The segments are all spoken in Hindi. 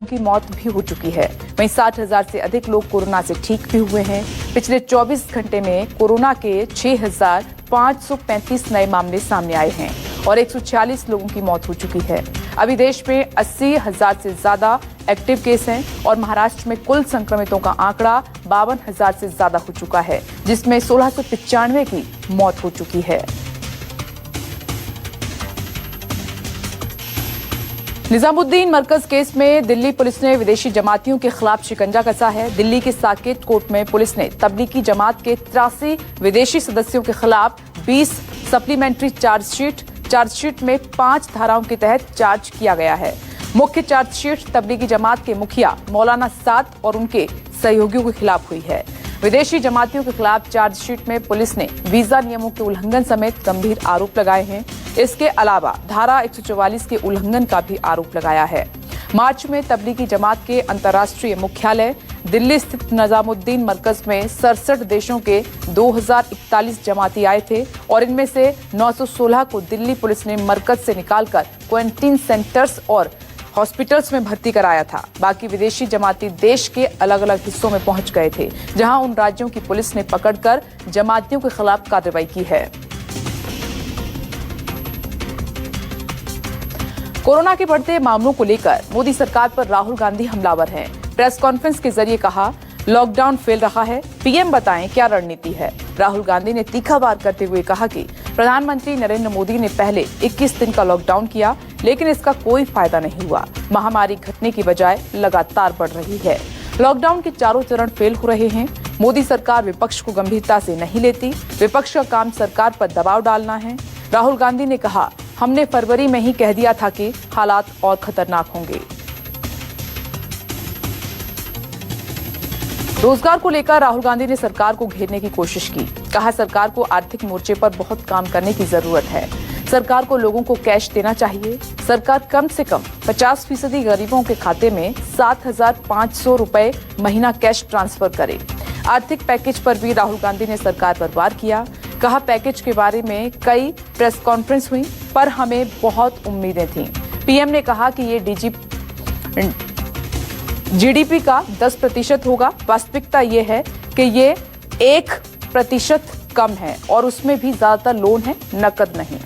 की मौत भी हो चुकी है। वहीं 60,000 से अधिक लोग कोरोना से ठीक भी हुए हैं। पिछले 24 घंटे में कोरोना के 6,535 नए मामले सामने आए हैं और 146 लोगों की मौत हो चुकी है। अभी देश में 80,000 से ज्यादा एक्टिव केस हैं और महाराष्ट्र में कुल संक्रमितों का आंकड़ा 52,000 से ज्यादा हो चुका है, जिसमें 1695 की मौत हो चुकी है। निजामुद्दीन मरकज केस में दिल्ली पुलिस ने विदेशी जमातियों के खिलाफ शिकंजा कसा है। दिल्ली की साकेत कोर्ट में पुलिस ने तबलीगी जमात के 83 विदेशी सदस्यों के खिलाफ 20 सप्लीमेंट्री चार्जशीट में 5 धाराओं के तहत चार्ज किया गया है। मुख्य चार्जशीट तबलीगी जमात के मुखिया मौलाना साद और उनके सहयोगियों के खिलाफ हुई है। विदेशी जमातियों के खिलाफ चार्जशीट में पुलिस ने वीजा नियमों के उल्लंघन समेत गंभीर आरोप लगाए हैं। इसके अलावा धारा 144 के उल्लंघन का भी आरोप लगाया है। मार्च में तबलीगी जमात के अंतर्राष्ट्रीय मुख्यालय दिल्ली स्थित निजामुद्दीन मरकज में 67 देशों के 2041 जमाती आए थे और इनमें से 916 को दिल्ली पुलिस ने मरकज से निकालकर क्वारंटीन सेंटर्स और हॉस्पिटल्स में भर्ती कराया था। बाकी विदेशी जमाती देश के अलग अलग हिस्सों में पहुंच गए थे, जहां उन राज्यों की पुलिस ने पकड़कर जमातियों के खिलाफ कार्रवाई की है। कोरोना के बढ़ते मामलों को लेकर मोदी सरकार पर राहुल गांधी हमलावर हैं। प्रेस कॉन्फ्रेंस के जरिए कहा, लॉकडाउन फेल रहा है, पीएम बताएं क्या रणनीति है। राहुल गांधी ने तीखा वार करते हुए कहा कि प्रधानमंत्री नरेंद्र मोदी ने पहले 21 दिन का लॉकडाउन किया, लेकिन इसका कोई फायदा नहीं हुआ। महामारी घटने की बजाय लगातार बढ़ रही है। लॉकडाउन के चारों चरण फेल हो रहे हैं। मोदी सरकार विपक्ष को गंभीरता से नहीं लेती। विपक्ष का काम सरकार पर दबाव डालना है। राहुल गांधी ने कहा, हमने फरवरी में ही कह दिया था कि हालात और खतरनाक होंगे। रोजगार को लेकर राहुल गांधी ने सरकार को घेरने की कोशिश की। कहा, सरकार को आर्थिक मोर्चे पर बहुत काम करने की जरूरत है। सरकार को लोगों को कैश देना चाहिए। सरकार कम से कम 50% गरीबों के खाते में 7,500 रुपए महीना कैश ट्रांसफर करे। आर्थिक पैकेज पर भी राहुल गांधी ने सरकार पर वार किया। कहा, पैकेज के बारे में कई प्रेस कॉन्फ्रेंस हुई, पर हमें बहुत उम्मीदें थीं। पीएम ने कहा कि ये जीडीपी का 10% होगा। वास्तविकता ये है कि ये 1% कम है और उसमें भी ज्यादातर लोन है, नकद नहीं।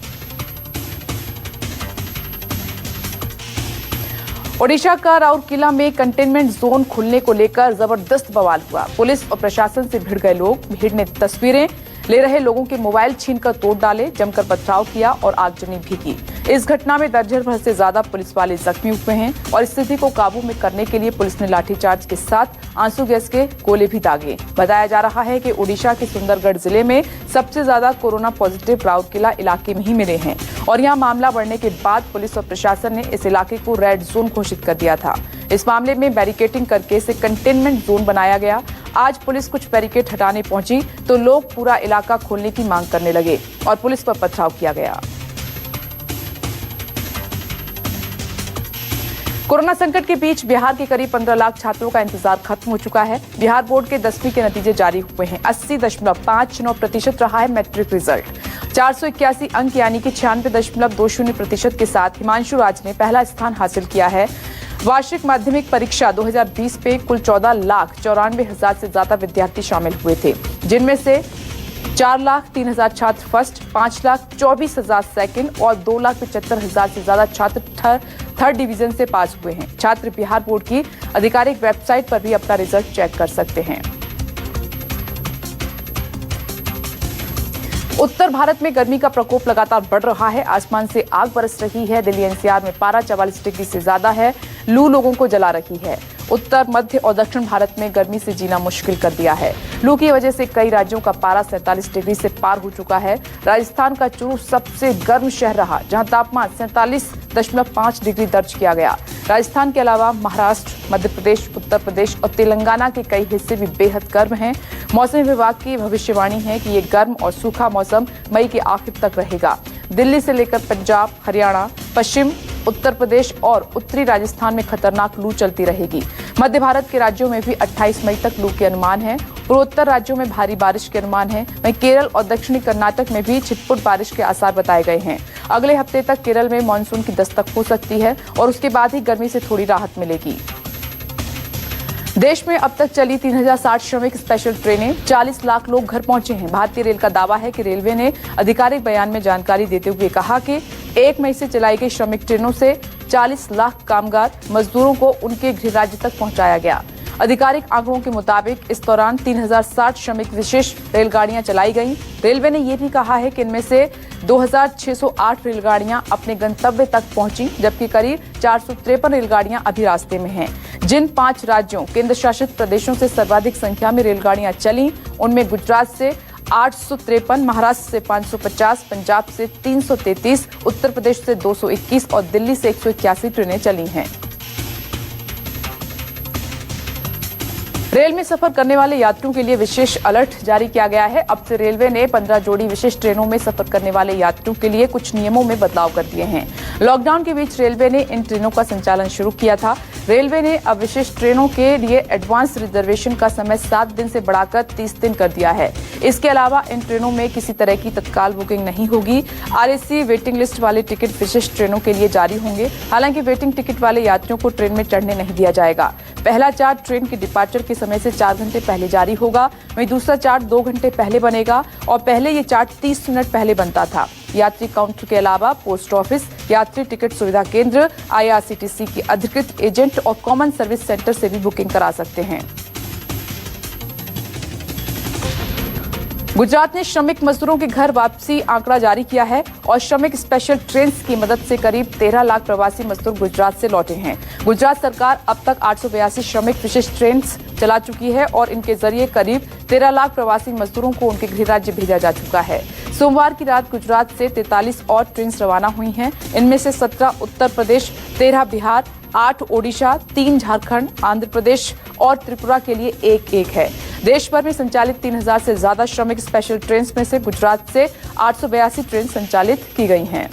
ओडिशा का राउरकेला में कंटेनमेंट जोन खुलने को लेकर जबरदस्त बवाल हुआ। पुलिस और प्रशासन से भिड़ गए लोग। भीड़ ने तस्वीरें ले रहे लोगों के मोबाइल छीनकर तोड़ डाले, जमकर पथराव किया और आगजनी भी की। इस घटना में दर्जन भर से ज्यादा पुलिस वाले जख्मी हुए हैं और स्थिति को काबू में करने के लिए पुलिस ने लाठीचार्ज के साथ आंसू गैस के गोले भी दागे। बताया जा रहा है कि ओडिशा के सुंदरगढ़ जिले में सबसे ज्यादा कोरोना पॉजिटिव राउरकेला इलाके में ही मिले हैं और यहाँ मामला बढ़ने के बाद पुलिस और प्रशासन ने इस इलाके को रेड जोन घोषित कर दिया था। इस मामले में बैरिकेडिंग करके इसे कंटेनमेंट जोन बनाया गया। आज पुलिस कुछ बैरिकेड हटाने पहुंची तो लोग पूरा इलाका खोलने की मांग करने लगे और पुलिस पर पथराव किया गया। कोरोना संकट के बीच बिहार के करीब 15 लाख छात्रों का इंतजार खत्म हो चुका है। बिहार बोर्ड के 10वीं के नतीजे जारी हुए हैं। 80.59% रहा है मैट्रिक रिजल्ट। 481 अंक यानी कि 96.20% के साथ हिमांशु राज ने पहला स्थान हासिल किया है। वार्षिक माध्यमिक परीक्षा 2020 पे कुल 14,94,000 से ज्यादा विद्यार्थी शामिल हुए थे, जिनमें से 4,03,000 छात्र फर्स्ट, 5,24,000 सेकंड और 2,75,000 से ज्यादा छात्र थर्ड डिवीजन से पास हुए हैं। छात्र बिहार बोर्ड की आधिकारिक वेबसाइट पर भी अपना रिजल्ट चेक कर सकते हैं। उत्तर भारत में गर्मी का प्रकोप लगातार बढ़ रहा है। आसमान से आग बरस रही है। दिल्ली एनसीआर में पारा 44 डिग्री से ज्यादा है। लू लोगों को जला रही है। उत्तर, मध्य और दक्षिण भारत में गर्मी से जीना मुश्किल कर दिया है। लू की वजह से कई राज्यों का पारा 47 डिग्री से पार हो चुका है। राजस्थान का चूरू सबसे गर्म शहर रहा, जहां तापमान 47.5 डिग्री दर्ज किया गया। राजस्थान के अलावा महाराष्ट्र, मध्य प्रदेश, उत्तर प्रदेश और तेलंगाना के कई हिस्से भी बेहद गर्म हैं। मौसम विभाग की भविष्यवाणी है कि ये गर्म और सूखा मौसम मई के आखिर तक रहेगा। दिल्ली से लेकर पंजाब, हरियाणा, पश्चिम उत्तर प्रदेश और उत्तरी राजस्थान में खतरनाक लू चलती रहेगी। मध्य भारत के राज्यों में भी 28 मई तक लू के अनुमान है। पूर्वोत्तर राज्यों में भारी बारिश के अनुमान है। वहीं केरल और दक्षिणी कर्नाटक में भी छिटपुट बारिश के आसार बताए गए हैं। अगले हफ्ते तक केरल में मानसून की दस्तक हो सकती है और उसके बाद ही गर्मी से थोड़ी राहत मिलेगी। देश में अब तक चली 3060 श्रमिक स्पेशल ट्रेनें, 40 लाख लोग घर पहुंचे हैं। भारतीय रेल का दावा है कि रेलवे ने आधिकारिक बयान में जानकारी देते हुए कहा कि 1 मई से चलाई गई श्रमिक ट्रेनों से 40 लाख कामगार मजदूरों को उनके गृह राज्य तक पहुंचाया गया। आधिकारिक आंकड़ों के मुताबिक इस दौरान 3060 श्रमिक विशेष रेलगाड़ियां चलाई गईं। रेलवे ने यह भी कहा है कि इनमें से 2608 रेलगाड़ियां अपने गंतव्य तक पहुंची, जबकि करीब 453 रेलगाड़ियां अभी रास्ते में हैं। जिन 5 राज्यों, केंद्र शासित प्रदेशों से सर्वाधिक संख्या में रेलगाड़ियां चली, उनमें गुजरात से 853, महाराष्ट्र से 550, पंजाब से 333, उत्तर प्रदेश से 221 और दिल्ली से 181 ट्रेनें चली हैं। रेल में सफर करने वाले यात्रियों के लिए विशेष अलर्ट जारी किया गया है। अब से रेलवे ने 15 जोड़ी विशेष ट्रेनों में सफर करने वाले यात्रियों के लिए कुछ नियमों में बदलाव कर दिए हैं। लॉकडाउन के बीच रेलवे ने इन ट्रेनों का संचालन शुरू किया था। रेलवे ने अब विशेष ट्रेनों के लिए एडवांस रिजर्वेशन का समय 7 दिन से बढ़ाकर 30 दिन कर दिया है। इसके अलावा इन ट्रेनों में किसी तरह की तत्काल बुकिंग नहीं होगी। आरएसी वेटिंग लिस्ट वाले टिकट विशेष ट्रेनों के लिए जारी होंगे। हालांकि वेटिंग टिकट वाले यात्रियों को ट्रेन में चढ़ने नहीं दिया जाएगा। पहला चार्ट ट्रेन के डिपार्चर के समय से 4 घंटे पहले जारी होगा, वहीं दूसरा चार्ट 2 घंटे पहले बनेगा और पहले ये चार्ट 30 मिनट पहले बनता था। यात्री काउंटर के अलावा पोस्ट ऑफिस, यात्री टिकट सुविधा केंद्र, आईआरसीटीसी की अधिकृत एजेंट और कॉमन सर्विस सेंटर से भी बुकिंग करा सकते हैं। गुजरात ने श्रमिक मजदूरों के घर वापसी आंकड़ा जारी किया है और श्रमिक स्पेशल ट्रेन की मदद से करीब 13 लाख प्रवासी मजदूर गुजरात से लौटे हैं। गुजरात सरकार अब तक 882 श्रमिक विशेष ट्रेन चला चुकी है और इनके जरिए करीब 13 लाख प्रवासी मजदूरों को उनके गृह राज्य भेजा जा चुका है। सोमवार की रात गुजरात से 43 और ट्रेन रवाना हुई हैं। इनमें से 17 उत्तर प्रदेश, 13 बिहार, 8 ओडिशा, 3 झारखंड, आंध्र प्रदेश और त्रिपुरा के लिए एक है। देश भर में संचालित 3000 से ज्यादा श्रमिक स्पेशल ट्रेन में से गुजरात से 882 ट्रेन संचालित की गई हैं।